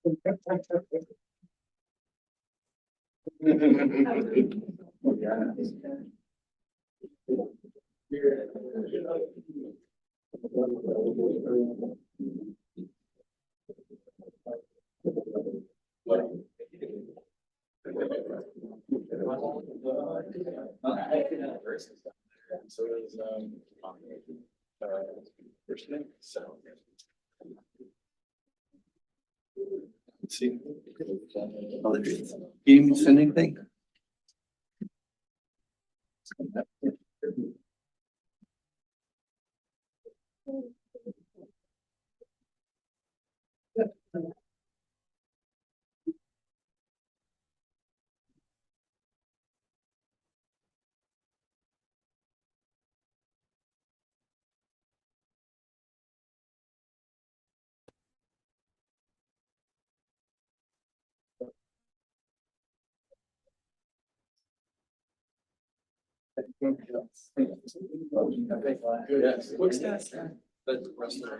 So is so let's see. You didn't send anything? Yes. What's that? But the rest of the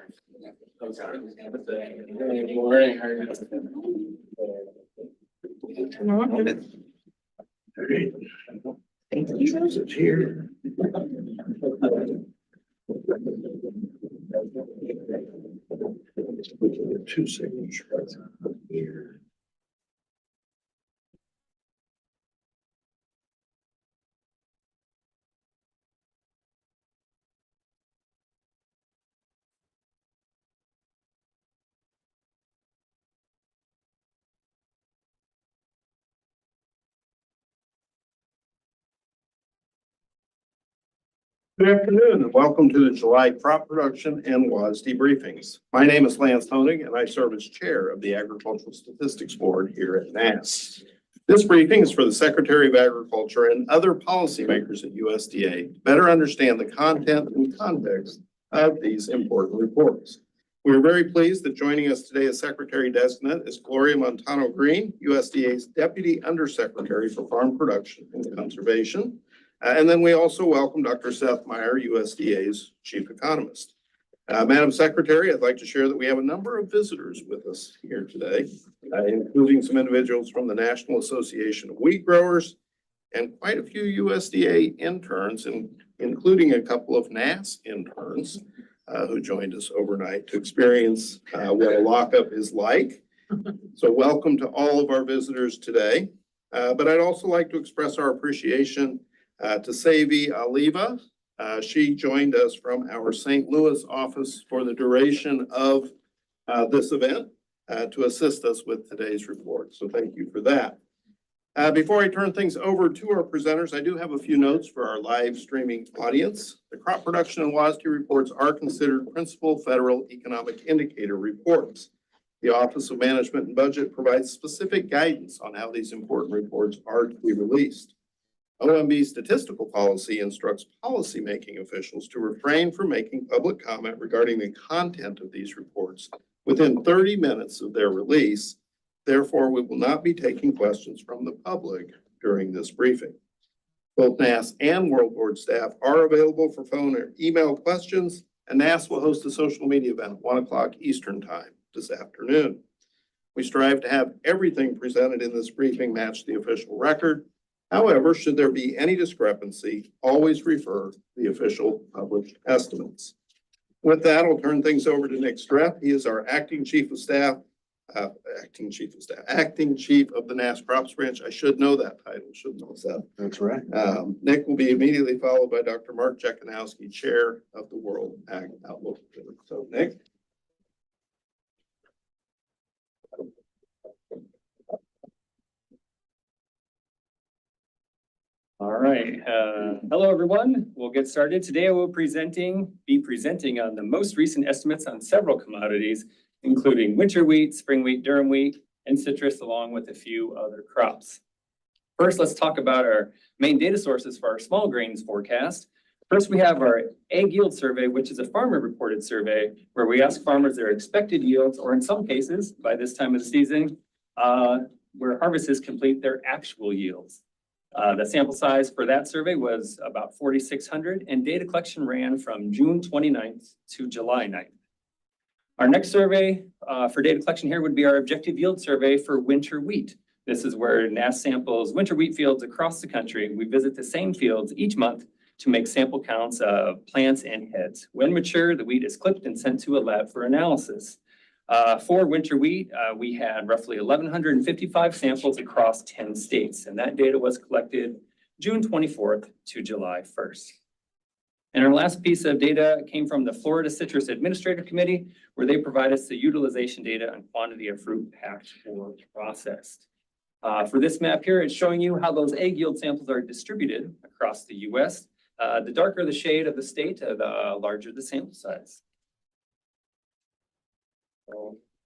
morning. It's here. Two signatures here. Good afternoon and welcome to the July crop production and WASDE briefings. My name is Lance Honig and I serve as chair of the Agricultural Statistics Board here at NASS. This briefing is for the Secretary of Agriculture and other policymakers at USDA to better understand the content and context of these important reports. We are very pleased that joining us today as Secretary Designate is Gloria Montano Green, USDA's Deputy Undersecretary for Farm Production and Conservation. And then we also welcome Dr. Seth Meyer, USDA's Chief Economist. Madam Secretary, I'd like to share that we have a number of visitors with us here today, including some individuals from the National Association of Wheat Growers and quite a few USDA interns, including a couple of NASS interns who joined us overnight to experience what a lockup is like. So welcome to all of our visitors today. But I'd also like to express our appreciation to Savi Aliva. She joined us from our St. Louis office for the duration of this event to assist us with today's report. So thank you for that. Before I turn things over to our presenters, I do have a few notes for our live streaming audience. The crop production and WASDE reports are considered principal federal economic indicator reports. The Office of Management and Budget provides specific guidance on how these important reports are to be released. OMB statistical policy instructs policymaking officials to refrain from making public comment regarding the content of these reports within 30 minutes of their release. Therefore, we will not be taking questions from the public during this briefing. Both NASS and World Board staff are available for phone or email questions, and NASS will host a social media event at 1 o'clock Eastern Time this afternoon. We strive to have everything presented in this briefing match the official record. However, should there be any discrepancy, always refer to the official published estimates. With that, I'll turn things over to Nick Streff. He is our acting chief of the NASS Crops Branch. I should know that title, shouldn't know that. That's right. Nick will be immediately followed by Dr. Mark Jekanowski, chair of the World Ag Outlook. So, Nick. All right. Hello, everyone. We'll get started. Today, I will be presenting on the most recent estimates on several commodities, including winter wheat, spring wheat, durum wheat, and citrus, along with a few other crops. First, let's talk about our main data sources for our small grains forecast. First, we have our Ag Yield Survey, which is a farmer-reported survey where we ask farmers their expected yields, or in some cases, by this time of the season, where harvest is complete, their actual yields. The sample size for that survey was about 4,600, and data collection ran from June 29th to July 9th. Our next survey for data collection here would be our objective yield survey for winter wheat. This is where NASS samples winter wheat fields across the country. We visit the same fields each month to make sample counts of plants and heads. When mature, the wheat is clipped and sent to a lab for analysis. For winter wheat, we had roughly 1,155 samples across 10 states, and that data was collected June 24th to July 1st. And our last piece of data came from the Florida Citrus Administrative Committee, where they provide us the utilization data on quantity of fruit packed or processed. For this map here, it's showing you how those egg yield samples are distributed across the US. The darker the shade of the state, the larger the sample size.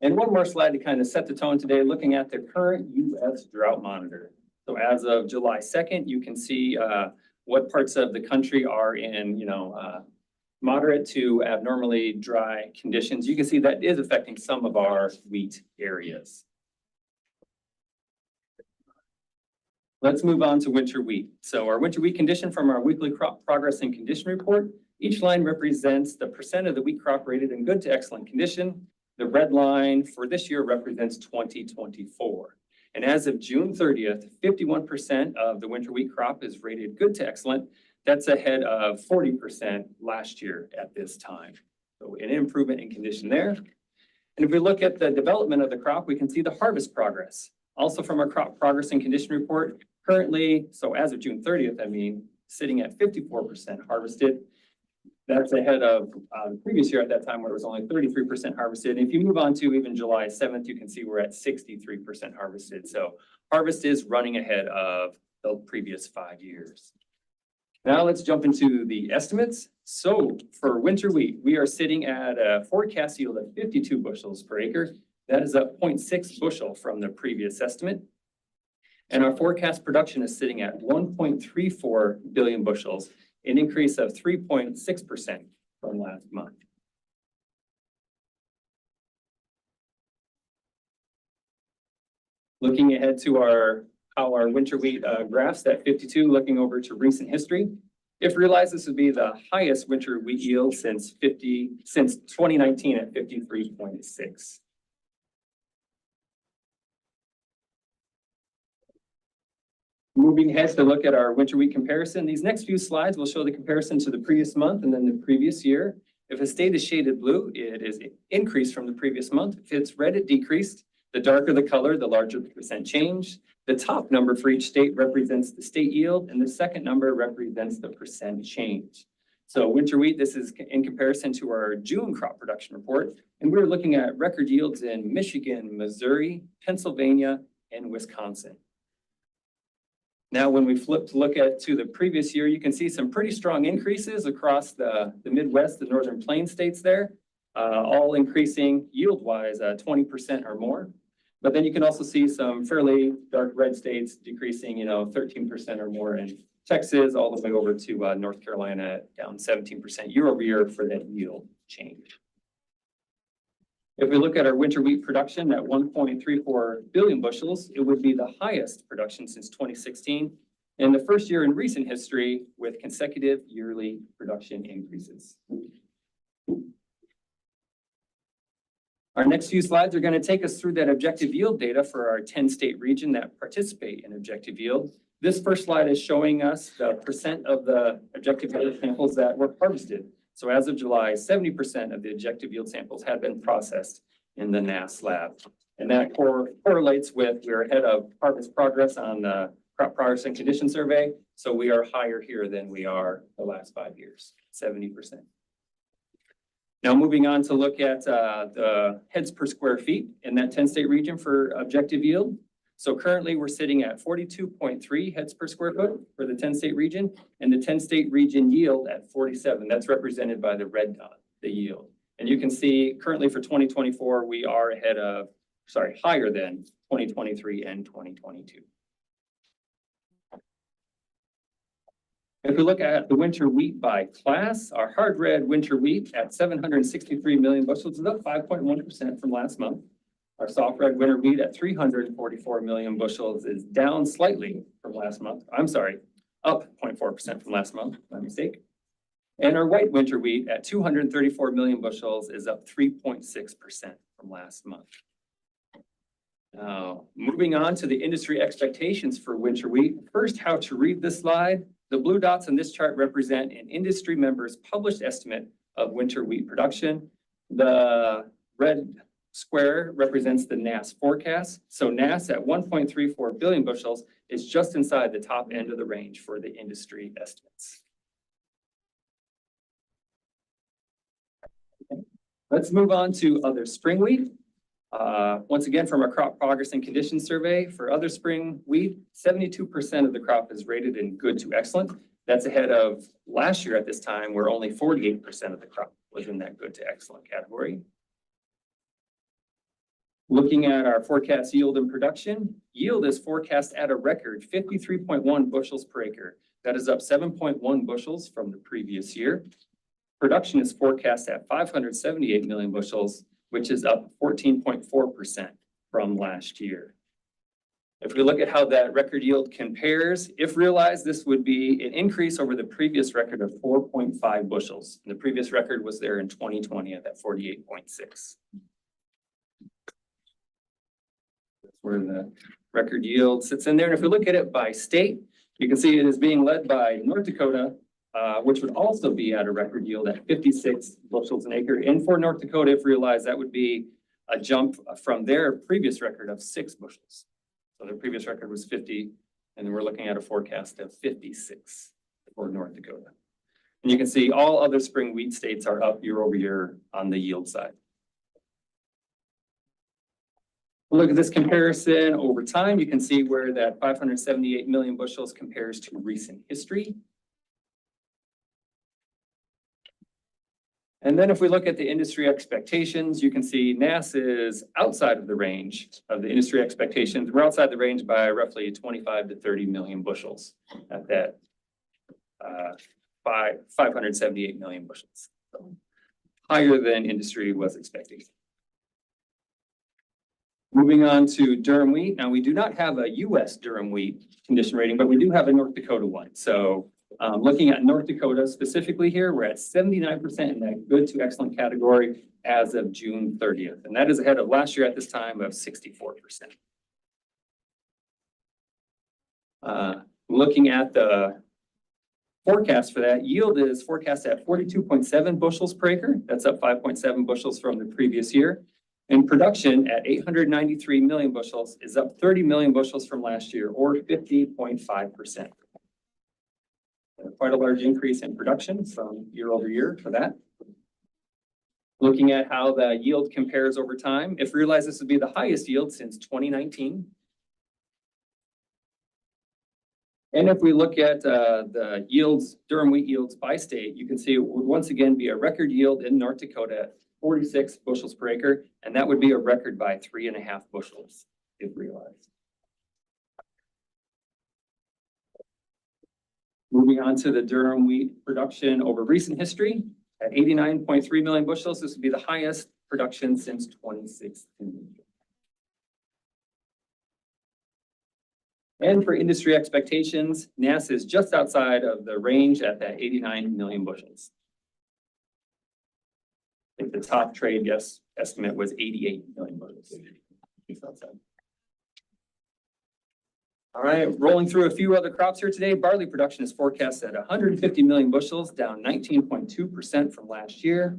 And one more slide to kind of set the tone today, looking at the current US drought monitor. So as of July 2nd, you can see what parts of the country are in, moderate to abnormally dry conditions. You can see that is affecting some of our wheat areas. Let's move on to winter wheat. So our winter wheat condition from our weekly crop progress and condition report. Each line represents the percent of the wheat crop rated in good to excellent condition. The red line for this year represents 2024. And as of June 30th, 51% of the winter wheat crop is rated good to excellent. That's ahead of 40% last year at this time. So an improvement in condition there. And if we look at the development of the crop, we can see the harvest progress. Also from our crop progress and condition report, currently, so as of June 30th, sitting at 54% harvested. That's ahead of the previous year at that time where it was only 33% harvested. And if you move on to even July 7th, you can see we're at 63% harvested. So harvest is running ahead of the previous 5 years. Now let's jump into the estimates. So for winter wheat, we are sitting at a forecast yield of 52 bushels per acre. That is up 0.6 bushel from the previous estimate. And our forecast production is sitting at 1.34 billion bushels, an increase of 3.6% from last month. Looking ahead to how our winter wheat graphs at 52, looking over to recent history. If realized, this would be the highest winter wheat yield since 2019 at 53.6. Moving ahead to look at our winter wheat comparison, these next few slides will show the comparison to the previous month and then the previous year. If a state is shaded blue, it is increased from the previous month. If it's red, it decreased. The darker the color, the larger the percent change. The top number for each state represents the state yield, and the second number represents the percent change. So winter wheat, this is in comparison to our June crop production report, and we're looking at record yields in Michigan, Missouri, Pennsylvania, and Wisconsin. Now, when we flip to look at to the previous year, you can see some pretty strong increases across the Midwest, the Northern Plains states there, all increasing yield-wise 20% or more. But then you can also see some fairly dark red states decreasing, 13% or more, and Texas all the way over to North Carolina down 17% year over year for that yield change. If we look at our winter wheat production at 1.34 billion bushels, it would be the highest production since 2016 and the first year in recent history with consecutive yearly production increases. Our next few slides are going to take us through that objective yield data for our 10-state region that participate in objective yield. This first slide is showing us the percent of the objective yield samples that were harvested. So as of July, 70% of the objective yield samples have been processed in the NASS lab. And that correlates with we're ahead of harvest progress on the crop progress and condition survey. So we are higher here than we are the last 5 years, 70%. Now moving on to look at the heads per square feet in that 10-state region for objective yield. So currently we're sitting at 42.3 heads per square foot for the 10-state region, and the 10-state region yield at 47. That's represented by the red dot, the yield. And you can see currently for 2024, we are higher than 2023 and 2022. If we look at the winter wheat by class, our hard red winter wheat at 763 million bushels is up 5.1% from last month. Our soft red winter wheat at 344 million bushels is down slightly from last month. Up 0.4% from last month, my mistake. And our white winter wheat at 234 million bushels is up 3.6% from last month. Now, moving on to the industry expectations for winter wheat. First, how to read this slide. The blue dots on this chart represent an industry member's published estimate of winter wheat production. The red square represents the NASS forecast. So NASS at 1.34 billion bushels is just inside the top end of the range for the industry estimates. Let's move on to other spring wheat. Once again, from our crop progress and condition survey, for other spring wheat, 72% of the crop is rated in good to excellent. That's ahead of last year at this time, where only 48% of the crop was in that good to excellent category. Looking at our forecast yield and production, yield is forecast at a record 53.1 bushels per acre. That is up 7.1 bushels from the previous year. Production is forecast at 578 million bushels, which is up 14.4% from last year. If we look at how that record yield compares, if realized, this would be an increase over the previous record of 4.5 bushels. And the previous record was there in 2020 at that 48.6. That's where the record yield sits in there. And if we look at it by state, you can see it is being led by North Dakota, which would also be at a record yield at 56 bushels an acre. And for North Dakota, if realized, that would be a jump from their previous record of 6 bushels. So their previous record was 50, and then we're looking at a forecast of 56 for North Dakota. And you can see all other spring wheat states are up year over year on the yield side. Look at this comparison over time. You can see where that 578 million bushels compares to recent history. And then if we look at the industry expectations, you can see NASS is outside of the range of the industry expectations. We're outside the range by roughly 25 to 30 million bushels at that 578 million bushels. So higher than industry was expecting. Moving on to durum wheat. Now, we do not have a US durum wheat condition rating, but we do have a North Dakota one. So looking at North Dakota specifically here, we're at 79% in that good to excellent category as of June 30th. And that is ahead of last year at this time of 64%. Looking at the forecast for that, yield is forecast at 42.7 bushels per acre. That's up 5.7 bushels from the previous year. And production at 893 million bushels is up 30 million bushels from last year, or 50.5%. Quite a large increase in production from year over year for that. Looking at how the yield compares over time, if realized, this would be the highest yield since 2019. And if we look at the yields, durum wheat yields by state, you can see it would once again be a record yield in North Dakota at 46 bushels per acre, and that would be a record by 3.5 bushels if realized. Moving on to the durum wheat production over recent history at 89.3 million bushels. This would be the highest production since 2016. And for industry expectations, NASS is just outside of the range at that 89 million bushels. I think the top trade guess estimate was 88 million bushels. All right, rolling through a few other crops here today. Barley production is forecast at 150 million bushels, down 19.2% from last year.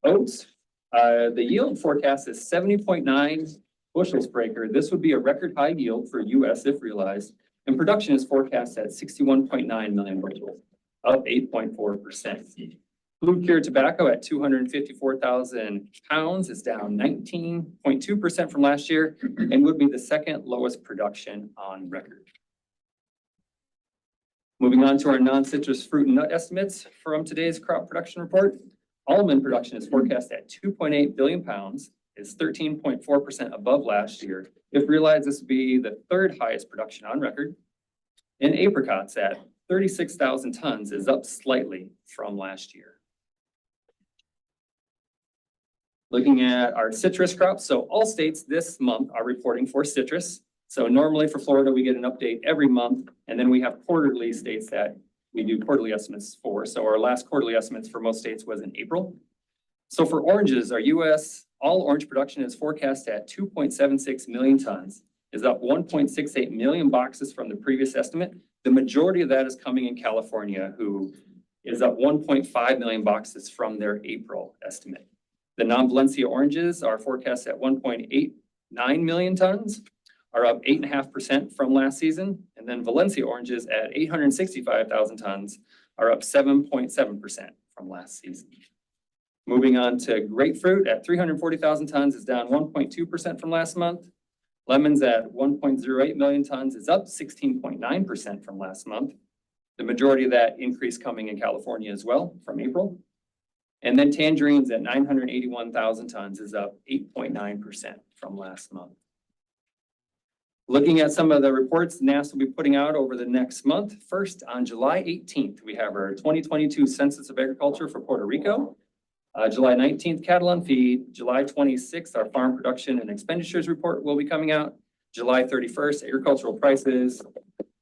Oats, the yield forecast is 70.9 bushels per acre. This would be a record high yield for US if realized. And production is forecast at 61.9 million bushels, up 8.4%. Blue cured tobacco at 254,000 pounds is down 19.2% from last year and would be the second lowest production on record. Moving on to our non-citrus fruit and nut estimates from today's crop production report. Almond production is forecast at 2.8 billion pounds, is 13.4% above last year. If realized, this would be the third highest production on record. And apricots at 36,000 tons is up slightly from last year. Looking at our citrus crops, so all states this month are reporting for citrus. So normally for Florida, we get an update every month, and then we have quarterly states that we do quarterly estimates for. So our last quarterly estimates for most states was in April. So for oranges, our all orange production is forecast at 2.76 million tons, is up 1.68 million boxes from the previous estimate. The majority of that is coming in California, who is up 1.5 million boxes from their April estimate. The non-Valencia oranges are forecast at 1.89 million tons, are up 8.5% from last season. And then Valencia oranges at 865,000 tons are up 7.7% from last season. Moving on to grapefruit at 340,000 tons is down 1.2% from last month. Lemons at 1.08 million tons is up 16.9% from last month. The majority of that increase coming in California as well from April. And then tangerines at 981,000 tons is up 8.9% from last month. Looking at some of the reports NASS will be putting out over the next month. First, on July 18th, we have our 2022 Census of Agriculture for Puerto Rico. July 19th, cattle on feed. July 26th, our farm production and expenditures report will be coming out. July 31st, agricultural prices.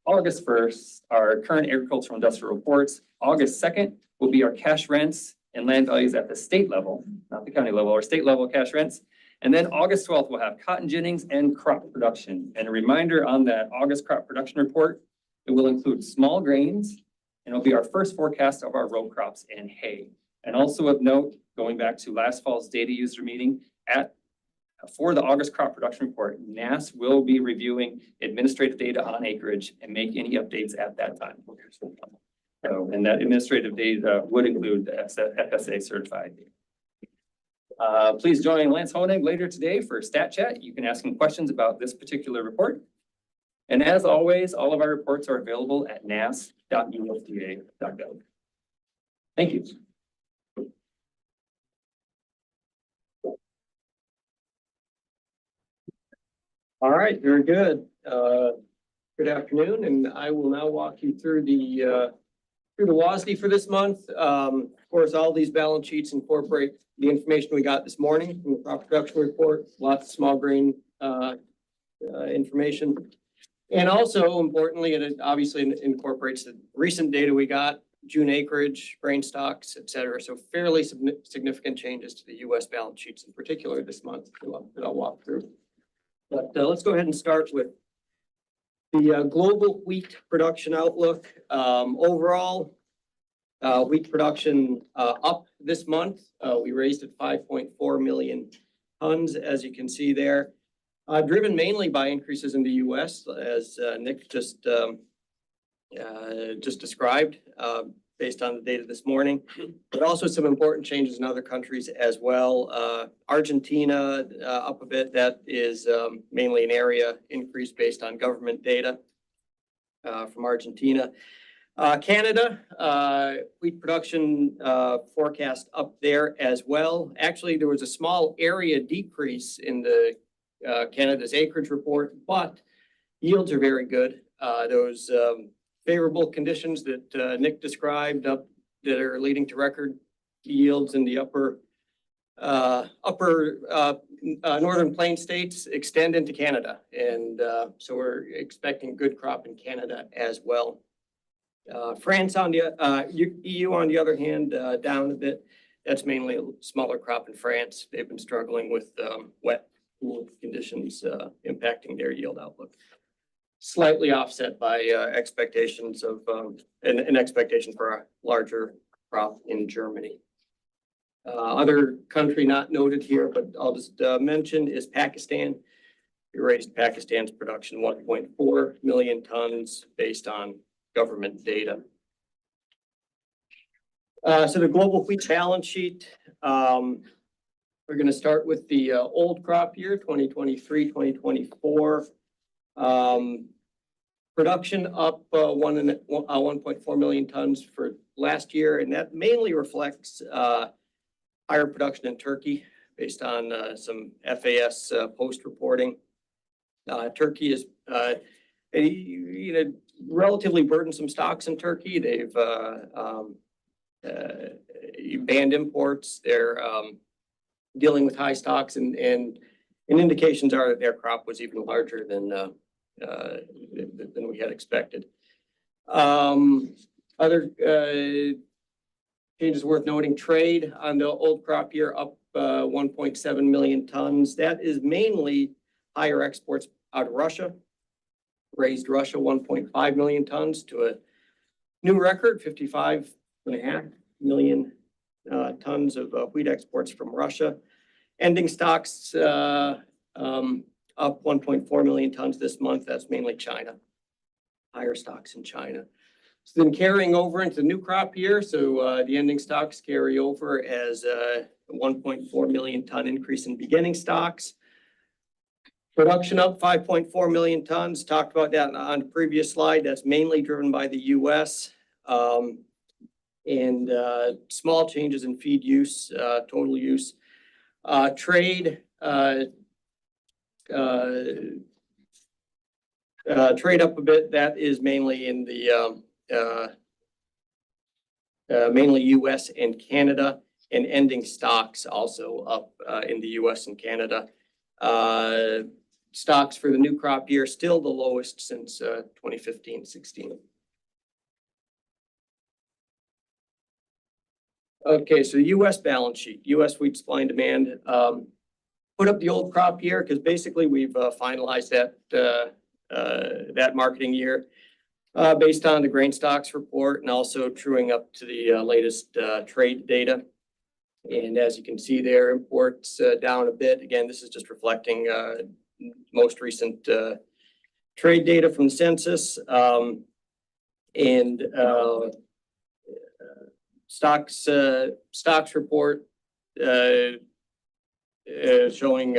August 1st, our current agricultural industrial reports. August 2nd will be our cash rents and land values at the state level, not the county level, or state level cash rents. And then August 12th, we'll have cotton ginnings and crop production. And a reminder on that August crop production report, it will include small grains, and it'll be our first forecast of our row crops and hay. And also of note, going back to last fall's data user meeting, for the August crop production report, NASS will be reviewing administrative data on acreage and make any updates at that time. So, and that administrative data would include the FSA certified data. Please join Lance Honig later today for Stat Chat. You can ask him questions about this particular report. And as always, all of our reports are available at nass.usda.gov. Thank you. All right, very good. Good afternoon, and I will now walk you through the WASDE for this month. Of course, all these balance sheets incorporate the information we got this morning from the crop production report, lots of small grain information. And also importantly, it obviously incorporates the recent data we got, June acreage, grain stocks, et cetera. So fairly significant changes to the US balance sheets in particular this month that I'll walk through. But let's go ahead and start with the global wheat production outlook. Overall, wheat production up this month. We raised at 5.4 million tons, as you can see there, driven mainly by increases in the US, as Nick just described, based on the data this morning, but also some important changes in other countries as well. Argentina up a bit. That is mainly an area increase based on government data from Argentina. Canada, wheat production forecast up there as well. Actually, there was a small area decrease in the Canada's acreage report, but yields are very good. Those favorable conditions that Nick described that are leading to record yields in the upper northern plain states extend into Canada. And so we're expecting good crop in Canada as well. France on the EU on the other hand, down a bit. That's mainly a smaller crop in France. They've been struggling with wet, cool conditions impacting their yield outlook. Slightly offset by expectations of an expectation for a larger crop in Germany. Other country not noted here, but I'll just mention is Pakistan. We raised Pakistan's production 1.4 million tons based on government data. So the global wheat balance sheet. We're going to start with the old crop year, 2023, 2024. Production up 1.4 million tons for last year, and that mainly reflects higher production in Turkey based on some FAS post reporting. Turkey is relatively burdensome stocks in Turkey. They've banned imports. They're dealing with high stocks, and indications are that their crop was even larger than we had expected. Other changes worth noting, trade on the old crop year up 1.7 million tons. That is mainly higher exports out of Russia. Raised Russia 1.5 million tons to a new record, 55.5 million tons of wheat exports from Russia. Ending stocks up 1.4 million tons this month. That's mainly China. Higher stocks in China. So then carrying over into the new crop year. So the ending stocks carry over as a 1.4 million ton increase in beginning stocks. Production up 5.4 million tons. Talked about that on the previous slide. That's mainly driven by the US. And small changes in feed use, total use. Trade trade up a bit. That is mainly in the mainly US and Canada, and ending stocks also up in the US and Canada. Stocks for the new crop year still the lowest since 2015-16. Okay, so US balance sheet, US wheat supply and demand. Put up the old crop year because basically we've finalized that marketing year based on the grain stocks report and also truing up to the latest trade data. And as you can see there, imports down a bit. Again, this is just reflecting most recent trade data from the census. Stocks report showing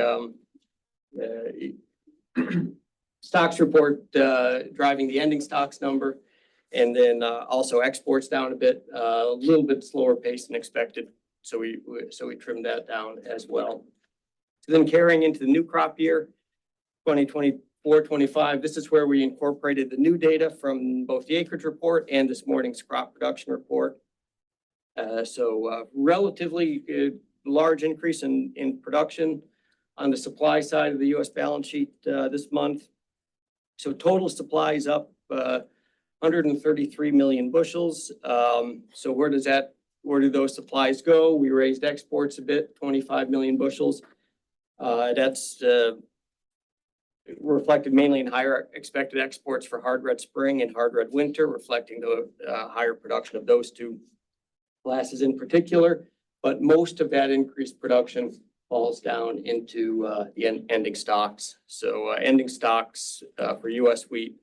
stocks report driving the ending stocks number, and then also exports down a bit, a little bit slower pace than expected. So we trimmed that down as well. So then carrying into the new crop year, 2024-25, this is where we incorporated the new data from both the acreage report and this morning's crop production report. Relatively large increase in production on the supply side of the US balance sheet this month. So total supply is up 133 million bushels. So where do those supplies go? We raised exports a bit, 25 million bushels. That's reflected mainly in higher expected exports for hard red spring and hard red winter, reflecting the higher production of those two classes in particular. But most of that increased production falls down into the ending stocks. So ending stocks for US wheat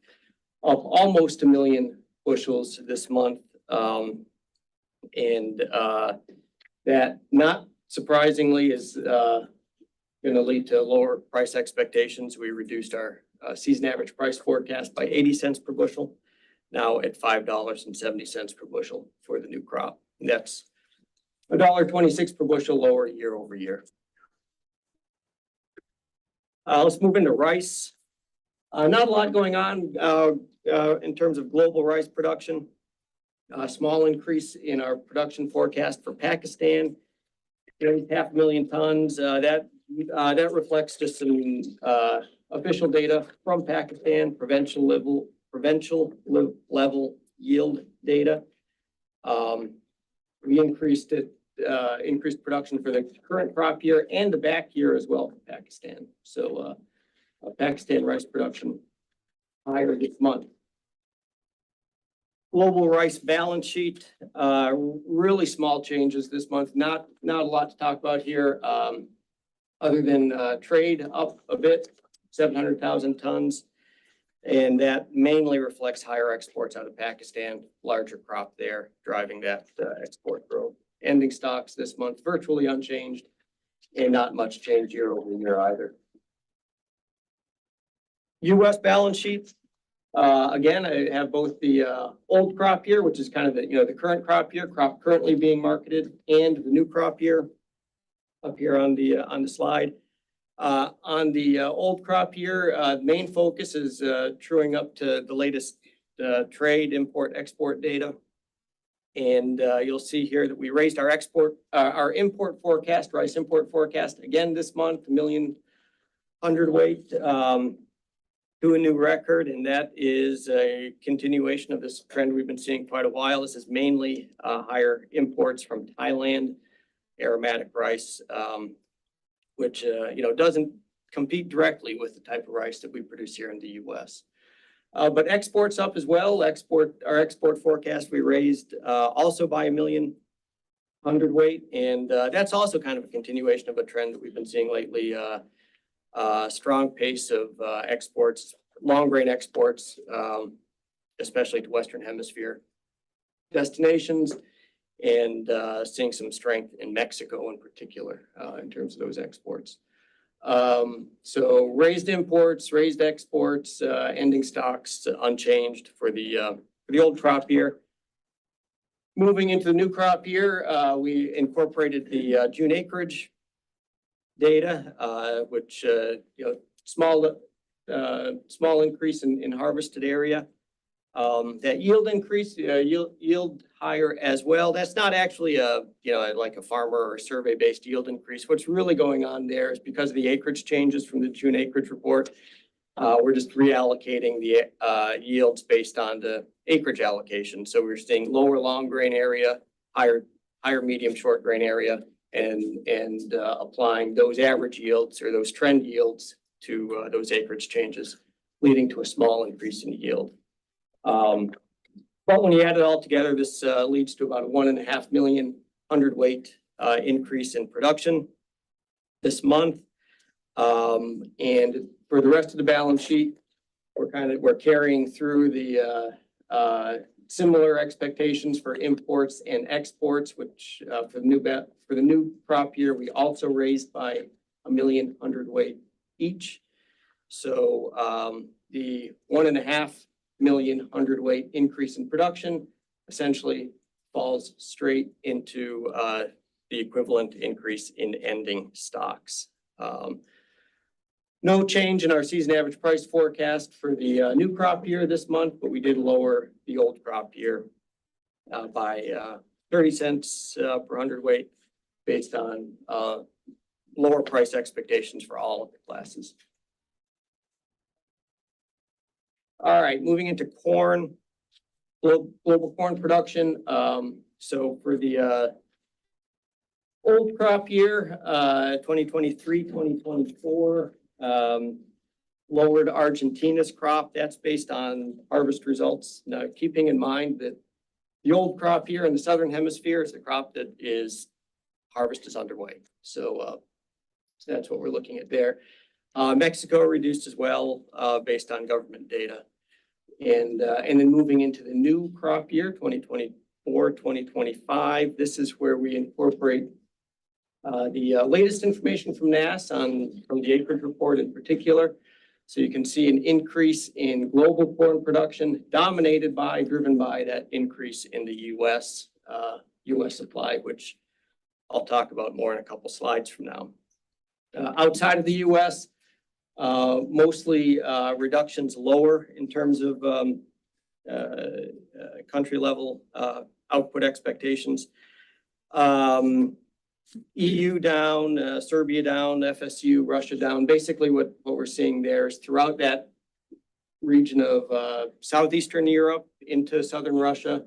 up almost 1 million bushels this month. That, not surprisingly, is going to lead to lower price expectations. We reduced our season average price forecast by 80 cents per bushel, now at $5.70 per bushel for the new crop. And that's $1.26 per bushel lower year over year. Let's move into rice. Not a lot going on in terms of global rice production. A small increase in our production forecast for Pakistan, 500,000 tons. That reflects just some official data from Pakistan, provincial level yield data. We increased production for the current crop year and the back year as well for Pakistan. So Pakistan rice production higher this month. Global rice balance sheet, really small changes this month. Not a lot to talk about here, other than trade up a bit, 700,000 tons. And that mainly reflects higher exports out of Pakistan, larger crop there, driving that export growth. Ending stocks this month virtually unchanged, and not much change year over year either. US balance sheet. Again, I have both the old crop year, which is kind of the current crop year, crop currently being marketed, and the new crop year up here on the slide. On the old crop year, main focus is truing up to the latest trade, import, export data. And you'll see here that we raised our import forecast, rice import forecast again this month, 1 million hundredweight, to to a new record, and that is a continuation of this trend we've been seeing quite a while. This is mainly higher imports from Thailand, aromatic rice, which doesn't compete directly with the type of rice that we produce here in the U.S. But exports up as well. Our export forecast we raised also by 1 million hundredweight, and that's also kind of a continuation of a trend that we've been seeing lately. Strong pace of exports, long grain exports, especially to Western Hemisphere destinations, and seeing some strength in Mexico in particular in terms of those exports. So raised imports, raised exports, ending stocks unchanged for the old crop year. Moving into the new crop year, we incorporated the June acreage data, which small increase in harvested area. That yield increase, yield higher as well. That's not actually like a farmer or survey-based yield increase. What's really going on there is because of the acreage changes from the June acreage report, we're just reallocating the yields based on the acreage allocation. So we're seeing lower long grain area, higher medium short grain area, and applying those average yields or those trend yields to those acreage changes, leading to a small increase in yield. But when you add it all together, this leads to about a 1.5 million hundredweight increase in production this month. And for the rest of the balance sheet, we're carrying through the similar expectations for imports and exports, which for the new crop year, we also raised by 1 million hundredweight each. So the 1.5 million hundredweight increase in production essentially falls straight into the equivalent increase in ending stocks. No change in our season average price forecast for the new crop year this month, but we did lower the old crop year by 30 cents per hundredweight based on lower price expectations for all of the classes. All right, moving into corn, global corn production. So for the old crop year, 2023, 2024, lowered Argentina's crop. That's based on harvest results. Now, keeping in mind that the old crop year in the Southern Hemisphere is a crop that harvest is underway. So that's what we're looking at there. Mexico reduced as well based on government data. And then moving into the new crop year, 2024, 2025, this is where we incorporate the latest information from NASS from the acreage report in particular. So you can see an increase in global corn production driven by that increase in the U.S. supply, which I'll talk about more in a couple slides from now. Outside of the U.S., mostly reductions lower in terms of country level output expectations. EU down, Serbia down, FSU, Russia down. Basically what we're seeing there is throughout that region of southeastern Europe into southern Russia,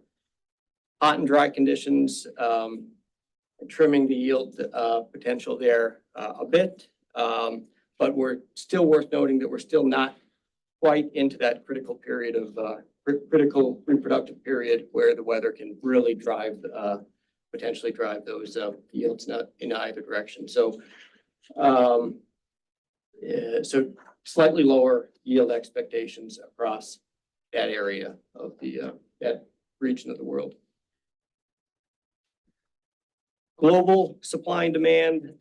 hot and dry conditions, trimming the yield potential there a bit. But we're still worth noting that we're still not quite into that critical period of critical reproductive period where the weather can really potentially drive those yields not in either direction. So, so slightly lower yield expectations across that area of that region of the world. Global supply and demand.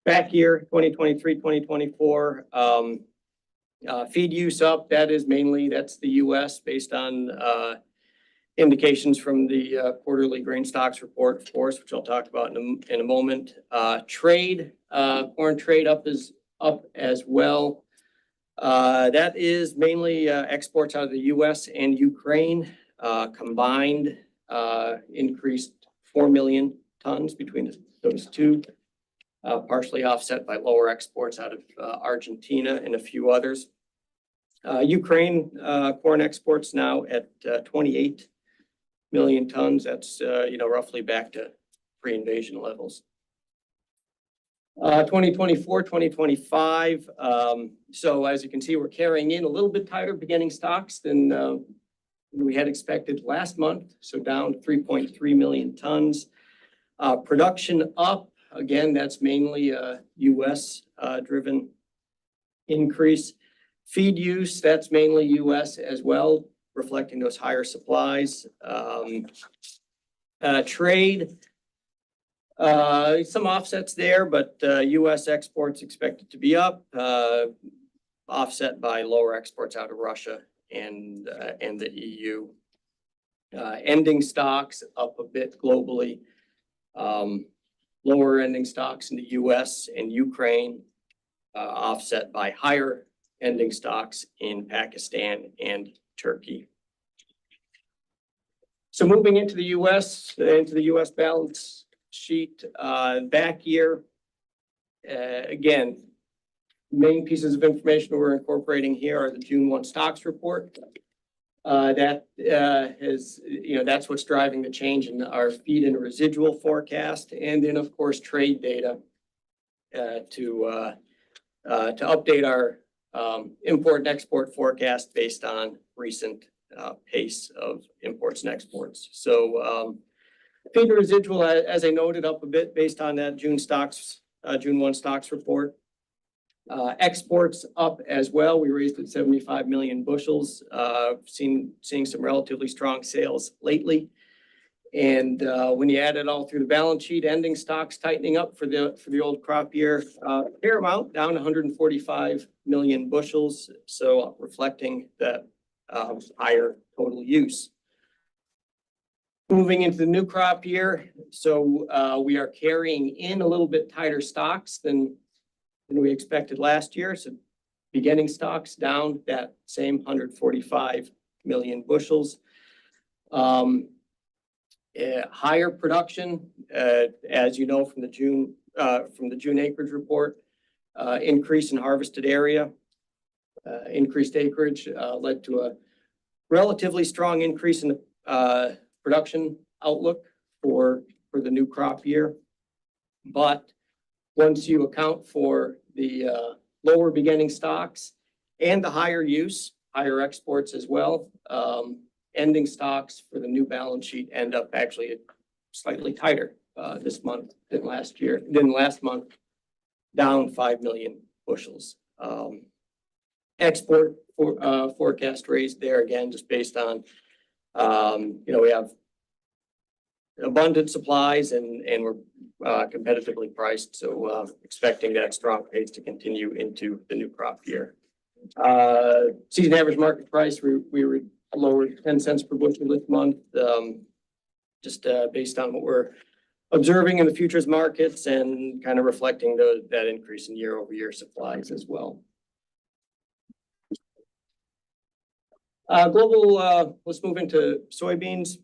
Back year, 2023, 2024, feed use up. That's the U.S. based on indications from the quarterly grain stocks report, of course, which I'll talk about in a moment. Trade, corn trade up as well. That is mainly exports out of the U.S. and Ukraine combined increased 4 million tons between those two. partially offset by lower exports out of Argentina and a few others. Ukraine corn exports now at 28 million tons. That's roughly back to pre-invasion levels. 2024, 2025. So as you can see, we're carrying in a little bit tighter beginning stocks than we had expected last month. So down 3.3 million tons. Production up, again, that's mainly a US driven increase. Feed use, that's mainly US as well, reflecting those higher supplies. Trade, some offsets there, but US exports expected to be up, offset by lower exports out of Russia and the EU. Ending stocks up a bit globally. Lower ending stocks in the US and Ukraine, offset by higher ending stocks in Pakistan and Turkey. So moving into the US balance sheet, back year, again, main pieces of information we're incorporating here are the June 1 stocks report. That is, that's what's driving the change in our feed and residual forecast, and then of course trade data to update our import and export forecast based on recent pace of imports and exports. So feed and residual, as I noted, up a bit based on that June 1 stocks report. Exports up as well. We raised it 75 million bushels. Seeing some relatively strong sales lately. And when you add it all through the balance sheet, ending stocks tightening up for the old crop year, fair amount down 145 million bushels. So reflecting that higher total use. Moving into the new crop year, so we are carrying in a little bit tighter stocks than we expected last year. So beginning stocks down that same 145 million bushels. Higher production, as you know from the June acreage report, increase in harvested area, increased acreage led to a relatively strong increase in the production outlook for the new crop year. But once you account for the lower beginning stocks and the higher use, higher exports as well, ending stocks for the new balance sheet end up actually slightly tighter this month than last month, down 5 million bushels. Export forecast raised there again, just based on, we have abundant supplies and we're competitively priced. So expecting that strong pace to continue into the new crop year. Season average market price, we were lowered 10 cents per bushel this month, just based on what we're observing in the futures markets and kind of reflecting that increase in year-over-year supplies as well. Let's move into soybeans.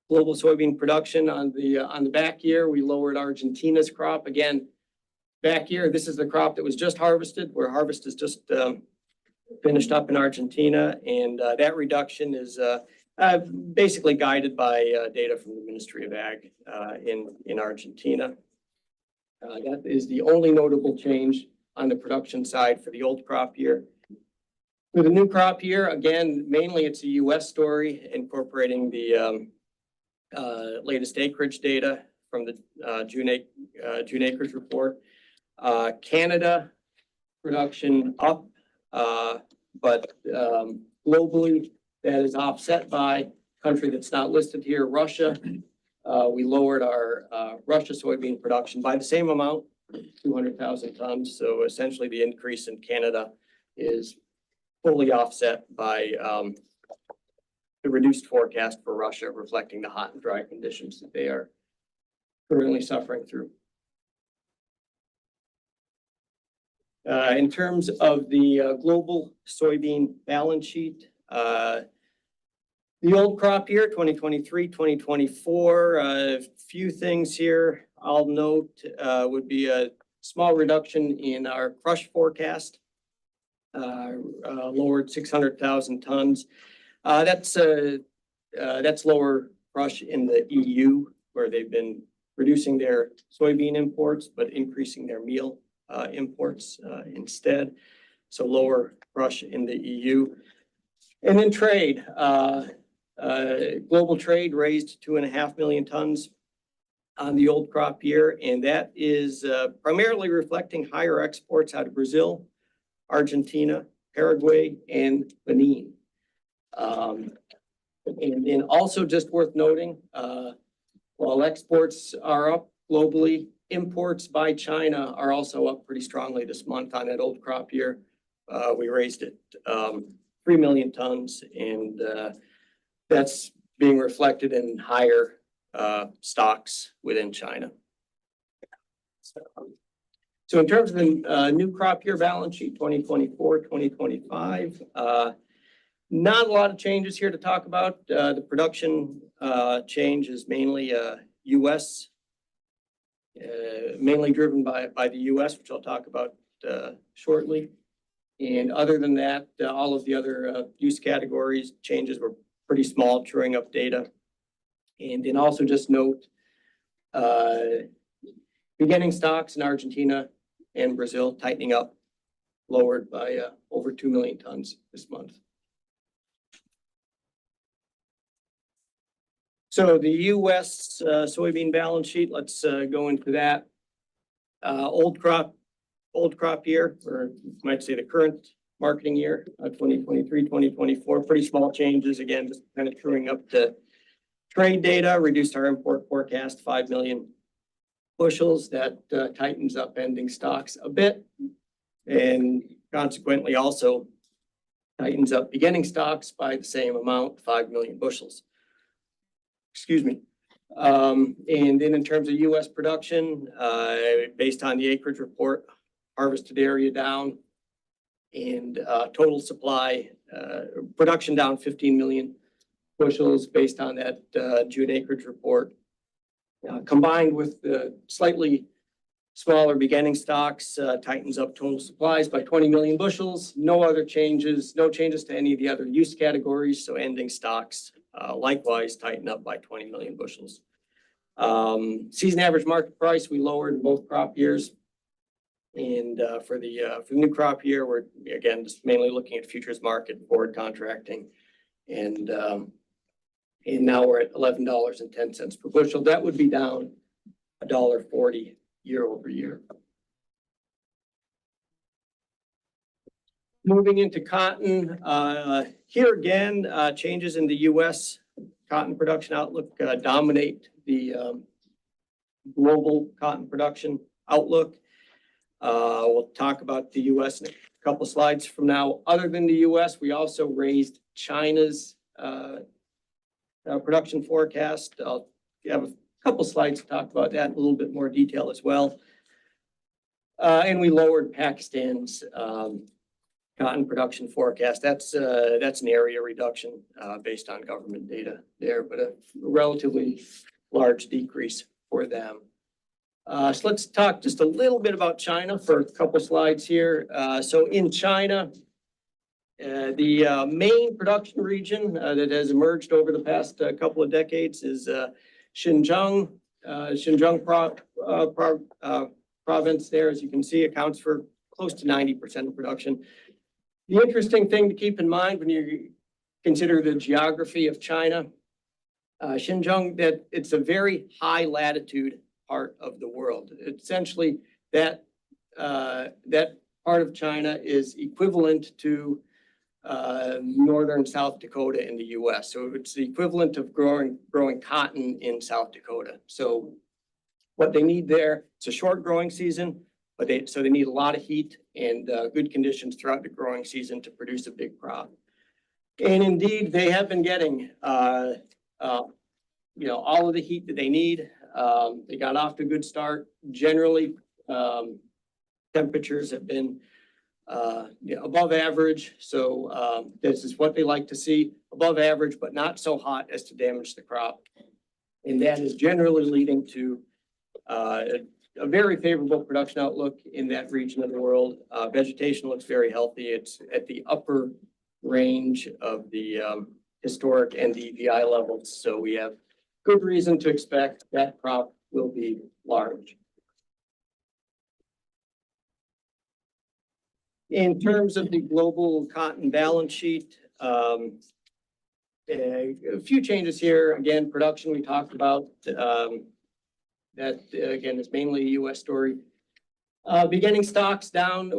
Global soybean production on the back year, we lowered Argentina's crop. Again, back year, this is the crop that was just harvested, where harvest is just finished up in Argentina, and that reduction is basically guided by data from the Ministry of Ag in Argentina. That is the only notable change on the production side for the old crop year. For the new crop year, again, mainly it's a U.S. story incorporating the latest acreage data from the June acreage report. Canada production up, but globally that is offset by a country that's not listed here, Russia. We lowered our Russia soybean production by the same amount, 200,000 tons. So essentially the increase in Canada is fully offset by the reduced forecast for Russia, reflecting the hot and dry conditions that they are currently suffering through. In terms of the global soybean balance sheet, the old crop year, 2023, 2024, a few things here. I'll note, would be a small reduction in our crush forecast. Lowered 600,000 tons. That's lower crush in the EU, where they've been reducing their soybean imports, but increasing their meal imports instead. So lower crush in the EU. And then trade. Global trade raised 2.5 million tons on the old crop year, and that is primarily reflecting higher exports out of Brazil, Argentina, Paraguay, and Benin. And then also just worth noting, while exports are up globally, imports by China are also up pretty strongly this month on that old crop year. We raised it 3 million tons, and that's being reflected in higher stocks within China. So in terms of the new crop year balance sheet, 2024, 2025, not a lot of changes here to talk about. The production change is mainly U.S., mainly driven by the U.S., which I'll talk about shortly. And other than that, all of the other use categories changes were pretty small, truing up data. And then also just note, beginning stocks in Argentina and Brazil tightening up, lowered by over 2 million tons this month. So the U.S. Soybean balance sheet, let's go into that. Old crop year, or you might say the current marketing year, 2023, 2024, pretty small changes. Again, just kind of truing up the trade data, reduced our import forecast 5 million bushels. That tightens up ending stocks a bit, and consequently also tightens up beginning stocks by the same amount, 5 million bushels. Excuse me. And then in terms of U.S. production, based on the acreage report, harvested area down, and total supply, production down 15 million bushels based on that June acreage report. Combined with the slightly smaller beginning stocks, tightens up total supplies by 20 million bushels. No other changes, no changes to any of the other use categories. So ending stocks likewise tighten up by 20 million bushels. Season average market price we lowered in both crop years. And for the new crop year, we're again just mainly looking at futures market, forward contracting, and now we're at $11.10 per bushel. That would be down $1.40 year over year. Moving into cotton, here again, changes in the U.S. cotton production outlook dominate the global cotton production outlook. We'll talk about the U.S. in a couple slides from now. Other than the U.S., we also raised China's production forecast. I'll have a couple slides to talk about that in a little bit more detail as well. And we lowered Pakistan's cotton production forecast. That's an area reduction based on government data there, but a relatively large decrease for them. So let's talk just a little bit about China for a couple slides here. So in China, the main production region that has emerged over the past couple of decades is Xinjiang. Province there, as you can see, accounts for close to 90% of production. The interesting thing to keep in mind when you consider the geography of China, Xinjiang, that it's a very high latitude part of the world. Essentially, that part of China is equivalent to northern South Dakota in the U.S. So it's the equivalent of growing cotton in South Dakota. So what they need there, it's a short growing season, but they need a lot of heat and good conditions throughout the growing season to produce a big crop. And indeed, they have been getting all of the heat that they need. They got off to a good start. Generally, temperatures have been above average. So this is what they like to see, above average, but not so hot as to damage the crop. And that is generally leading to A very favorable production outlook in that region of the world. Vegetation looks very healthy. It's at the upper range of the historic NDVI levels. So we have good reason to expect that crop will be large. In terms of the global cotton balance sheet, a few changes here. Again, production we talked about. That again is mainly a U.S. story. Beginning stocks down,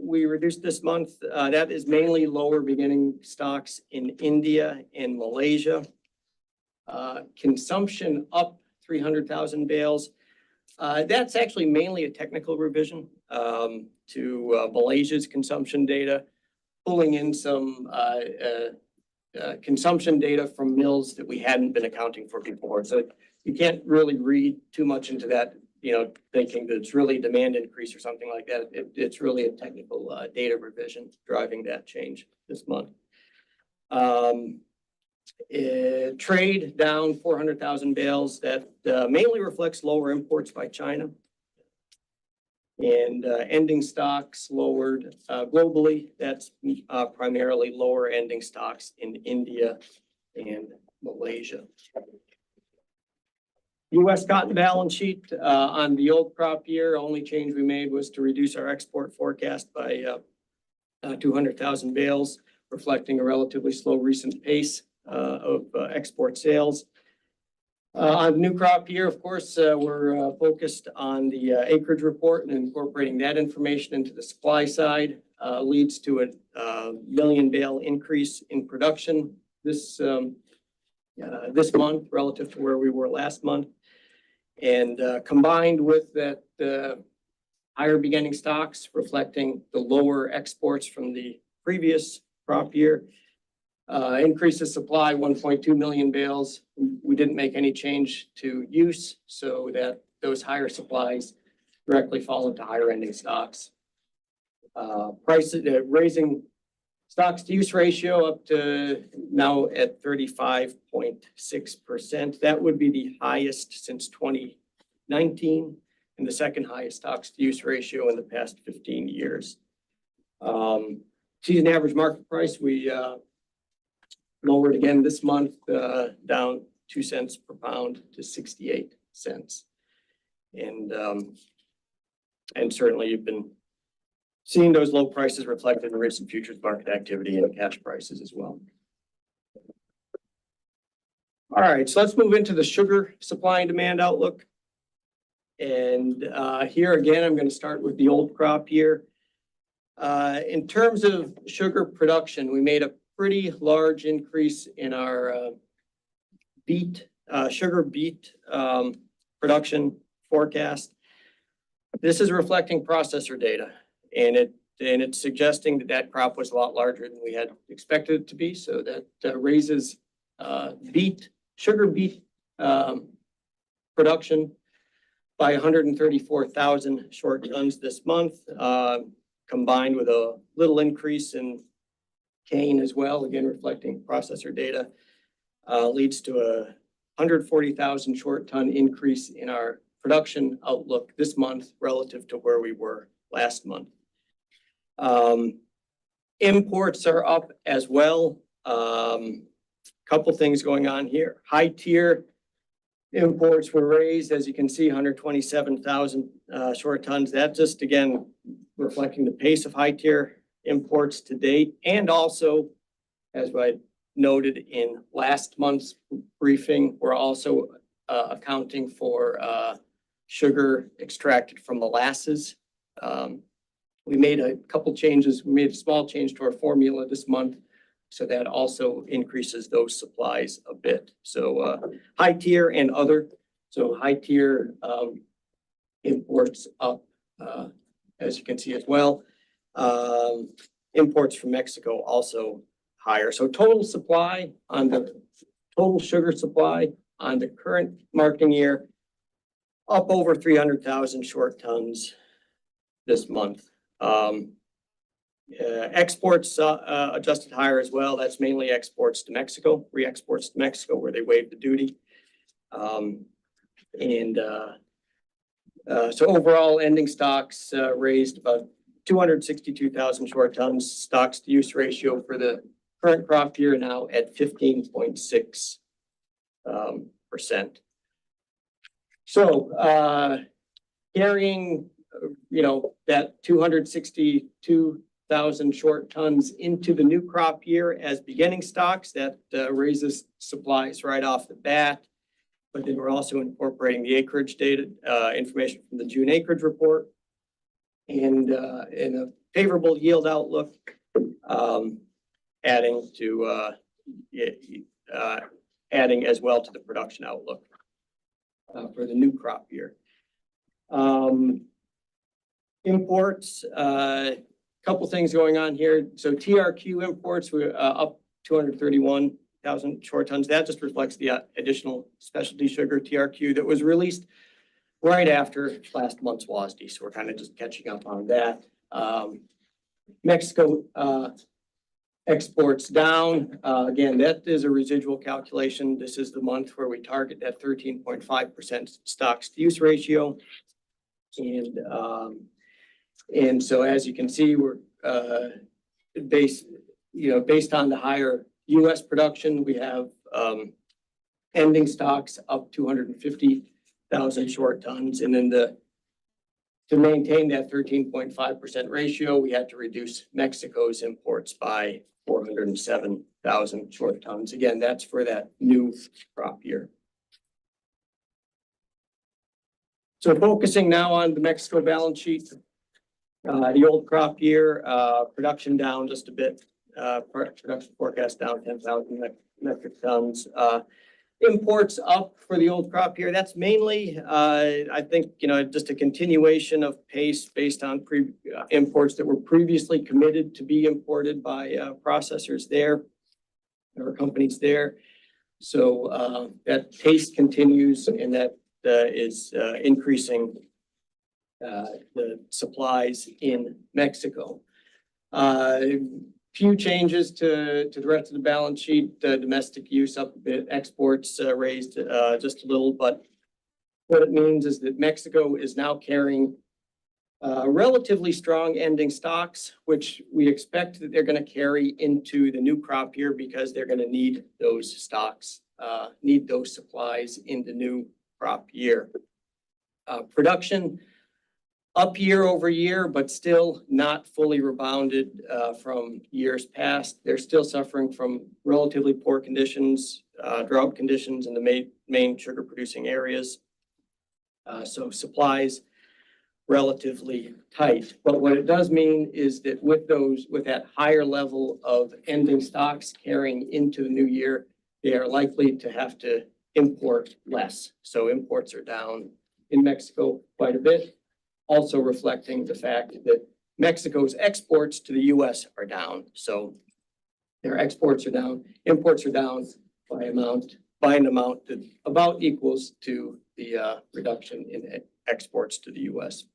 we reduced this month. That is mainly lower beginning stocks in India and Malaysia. Consumption up 300,000 bales. That's actually mainly a technical revision to Malaysia's consumption data, pulling in some consumption data from mills that we hadn't been accounting for before. So you can't really read too much into that, thinking that it's really demand increase or something like that. It's really a technical data revision driving that change this month. Trade down 400,000 bales. That mainly reflects lower imports by China. And ending stocks lowered globally. That's primarily lower ending stocks in India and Malaysia. U.S. cotton balance sheet on the old crop year, only change we made was to reduce our export forecast by 200,000 bales, reflecting a relatively slow recent pace of export sales. On new crop year, of course, we're focused on the acreage report and incorporating that information into the supply side leads to a million bale increase in production this month relative to where we were last month. And combined with that higher beginning stocks reflecting the lower exports from the previous crop year, increases supply 1.2 million bales. We didn't make any change to use so that those higher supplies directly fall into higher ending stocks. Prices raising stocks to use ratio up to now at 35.6%. That would be the highest since 2019 and the second highest stocks to use ratio in the past 15 years. Season average market price, we lowered again this month, down 2 cents per pound to 68 cents. And certainly you've been seeing those low prices reflected in recent futures market activity and cash prices as well. All right, so let's move into the sugar supply and demand outlook. And here again, I'm going to start with the old crop year. In terms of sugar production, we made a pretty large increase in our sugar beet production forecast. This is reflecting processor data, and it's suggesting that crop was a lot larger than we had expected it to be. So that raises sugar beet production by 134,000 short tons this month, combined with a little increase in cane as well, again reflecting processor data, leads to a 140,000 short ton increase in our production outlook this month relative to where we were last month. Imports are up as well. Couple things going on here. High tier imports were raised, as you can see, 127,000 short tons. That just again reflecting the pace of high tier imports to date, and also, as I noted in last month's briefing, we're also accounting for sugar extracted from molasses. We made a couple changes. We made a small change to our formula this month, so that also increases those supplies a bit. So high tier and other. So high tier imports up, as you can see as well. Imports from Mexico also higher. So total supply on the total sugar supply on the current marketing year up over 300,000 short tons this month. Exports adjusted higher as well. That's mainly exports to Mexico, re-exports to Mexico where they waived the duty. And So overall ending stocks raised about 262,000 short tons. Stocks to use ratio for the current crop year now at 15.6%. So carrying, that 262,000 short tons into the new crop year as beginning stocks, that raises supplies right off the bat. But then we're also incorporating the acreage data, information from the June acreage report. And in a favorable yield outlook, adding as well to the production outlook for the new crop year. Imports, couple things going on here. So TRQ imports were up 231,000 short tons. That just reflects the additional specialty sugar TRQ that was released right after last month's WASDE. So we're kind of just catching up on that. Mexico exports down. Again, that is a residual calculation. This is the month where we target that 13.5% stocks to use ratio. And so as you can see, we're based on the higher US production, we have ending stocks up 250,000 short tons. And then to maintain that 13.5% ratio, we had to reduce Mexico's imports by 407,000 short tons. Again, that's for that new crop year. So focusing now on the Mexico balance sheet, the old crop year, production down just a bit, production forecast down 10,000 metric tons. Imports up for the old crop year. That's mainly, I think, just a continuation of pace based on imports that were previously committed to be imported by processors there or companies there. So that pace continues, and that is increasing the supplies in Mexico. Few changes to the rest of the balance sheet. Domestic use up a bit, exports raised just a little, but what it means is that Mexico is now carrying relatively strong ending stocks, which we expect that they're going to carry into the new crop year because they're going to need those stocks, need those supplies in the new crop year. Production up year over year, but still not fully rebounded from years past. They're still suffering from relatively poor conditions, drought conditions in the main sugar producing areas. So supplies relatively tight. But what it does mean is that with that higher level of ending stocks carrying into the new year, they are likely to have to import less. So imports are down in Mexico quite a bit. Also reflecting the fact that Mexico's exports to the US are down. So their exports are down, imports are down by an amount that about equals to the reduction in exports to the US.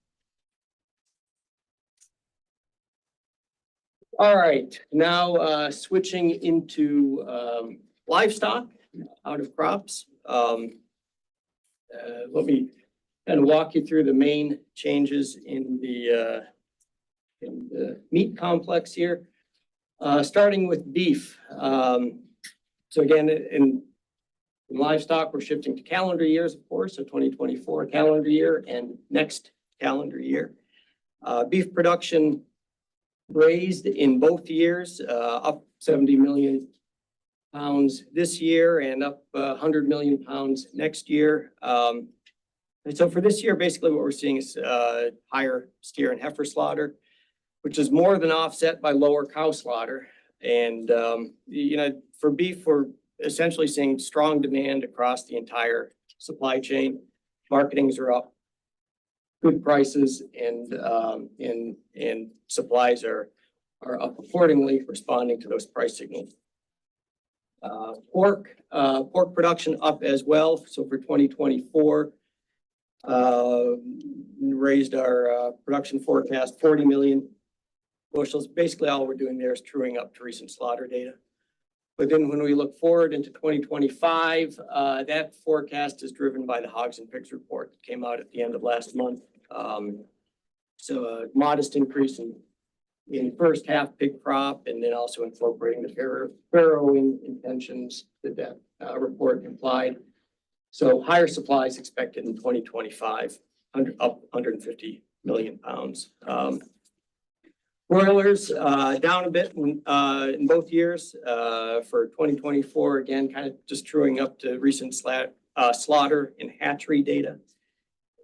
All right, now switching into livestock out of crops. Let me kind of walk you through the main changes in the meat complex here, starting with beef. So again, in livestock, we're shifting to calendar years, of course, so 2024 calendar year and next calendar year. Beef production raised in both years, up 70 million pounds this year and up 100 million pounds next year. And so for this year, basically what we're seeing is higher steer and heifer slaughter, which is more than offset by lower cow slaughter. And, for beef, we're essentially seeing strong demand across the entire supply chain. Marketings are up, good prices, and supplies are up accordingly, responding to those price signals. Pork production up as well. So for 2024, raised our production forecast 40 million bushels. Basically, all we're doing there is truing up to recent slaughter data. But then when we look forward into 2025, that forecast is driven by the Hogs and Pigs report that came out at the end of last month. So a modest increase in first half pig crop, and then also incorporating the farrowing intentions that report implied. So higher supplies expected in 2025, up 150 million pounds. Broilers down a bit in both years for 2024. Again, kind of just truing up to recent slaughter and hatchery data,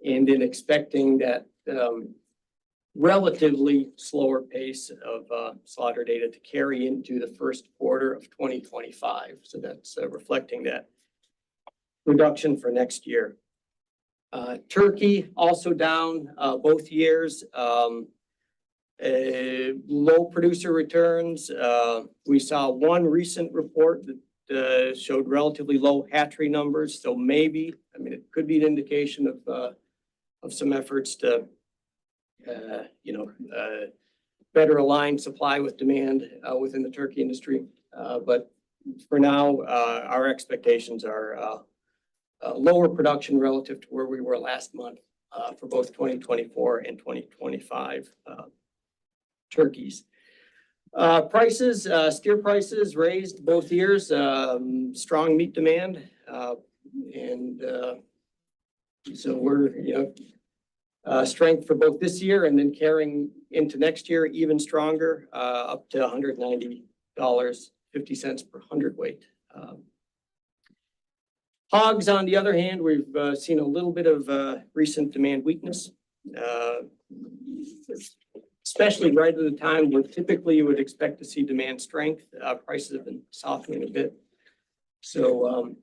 and then expecting that relatively slower pace of slaughter data to carry into the first quarter of 2025. So that's reflecting that reduction for next year. Turkey also down both years. Low producer returns. We saw one recent report that showed relatively low hatchery numbers. So maybe, I mean, it could be an indication of some efforts to, better align supply with demand within the turkey industry. But for now, our expectations are lower production relative to where we were last month for both 2024 and 2025 turkeys. Prices, steer prices raised both years, strong meat demand. And so we're, strength for both this year and then carrying into next year, even stronger, up to $190.50 per hundredweight. Hogs, on the other hand, we've seen a little bit of recent demand weakness, especially right at the time where typically you would expect to see demand strength. Prices have been softening a bit. So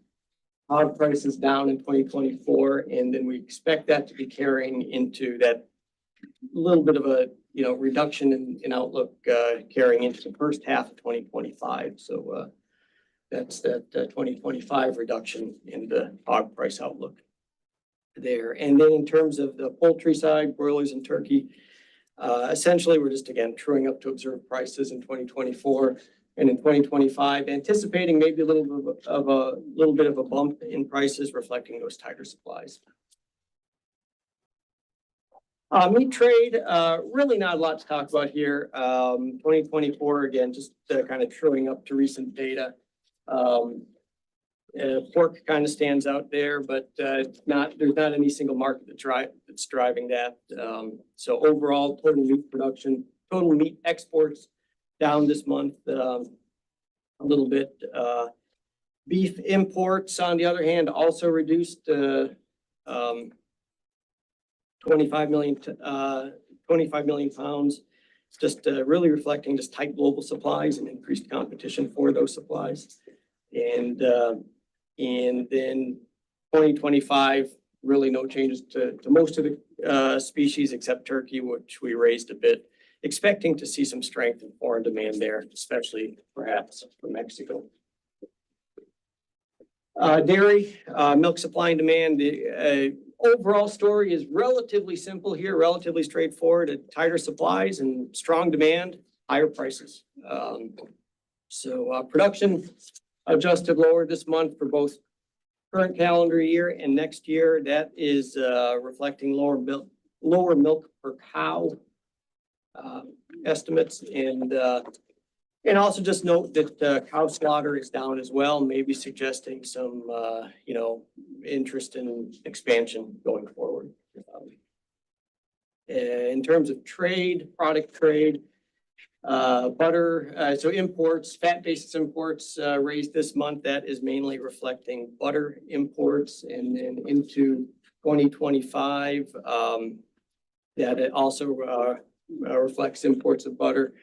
hog prices down in 2024, and then we expect that to be carrying into that little bit of a reduction in outlook carrying into the first half of 2025. So that's that 2025 reduction in the hog price outlook there. And then in terms of the poultry side, broilers and turkey, essentially we're just again truing up to observed prices in 2024 and in 2025, anticipating maybe a little bit of a bump in prices reflecting those tighter supplies. Meat trade, really not a lot to talk about here. 2024, again, just kind of truing up to recent data. Pork kind of stands out there, but there's not any single market that's driving that. So overall, total meat production, total meat exports down this month a little bit. Beef imports, on the other hand, also reduced 25 million pounds. It's just really reflecting just tight global supplies and increased competition for those supplies. And then 2025, really no changes to most of the species except turkey, which we raised a bit, expecting to see some strength in foreign demand there, especially perhaps from Mexico. Dairy, milk supply and demand. The overall story is relatively simple here, relatively straightforward. Tighter supplies and strong demand, higher prices. So production adjusted lower this month for both current calendar year and next year. That is reflecting lower milk per cow estimates, and also just note that cow slaughter is down as well, maybe suggesting some interest in expansion going forward. In terms of trade, product trade, butter, so imports, fat basis imports raised this month. That is mainly reflecting butter imports, and then into 2025, that it also reflects imports of butter.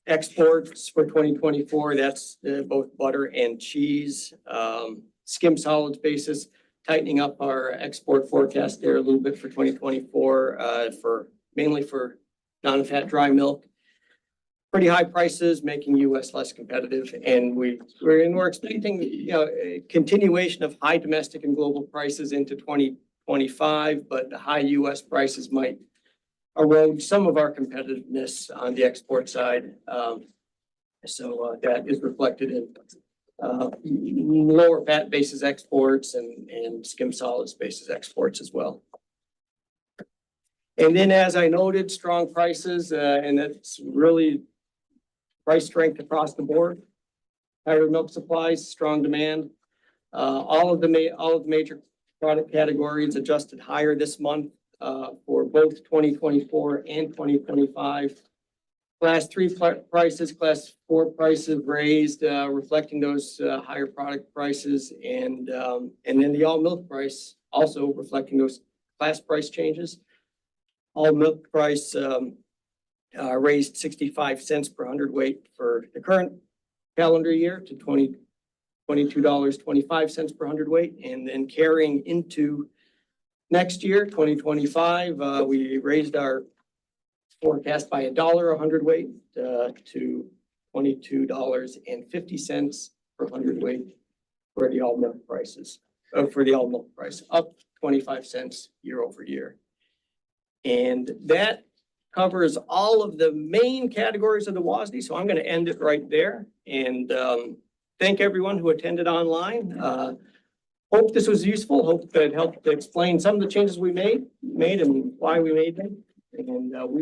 Exports for 2024, that's both butter and cheese. Skim solids basis, tightening up our export forecast there a little bit for 2024, mainly for non-fat dry milk. Pretty high prices, making U.S. less competitive, and we're expecting a continuation of high domestic and global prices into 2025, but the high U.S. prices might erode some of our competitiveness on the export side. So that is reflected in lower fat basis exports and skim solids basis exports as well. And then, as I noted, strong prices, and that's really price strength across the board. Higher milk supplies, strong demand. All of the major product categories adjusted higher this month for both 2024 and 2025. Class 3 prices, Class 4 prices raised, reflecting those higher product prices, and then the all milk price also reflecting those class price changes. All milk price raised 65 cents per hundredweight for the current calendar year to $22.25 per hundredweight, and then carrying into next year, 2025, we raised our forecast by $1 a hundredweight to $22.50 per hundredweight for the all milk prices. For the all milk price, up 25 cents year over year. And that covers all of the main categories of the WASDE. So I'm going to end it right there and thank everyone who attended online. Hope this was useful. Hope that helped to explain some of the changes we made and why we made them. And we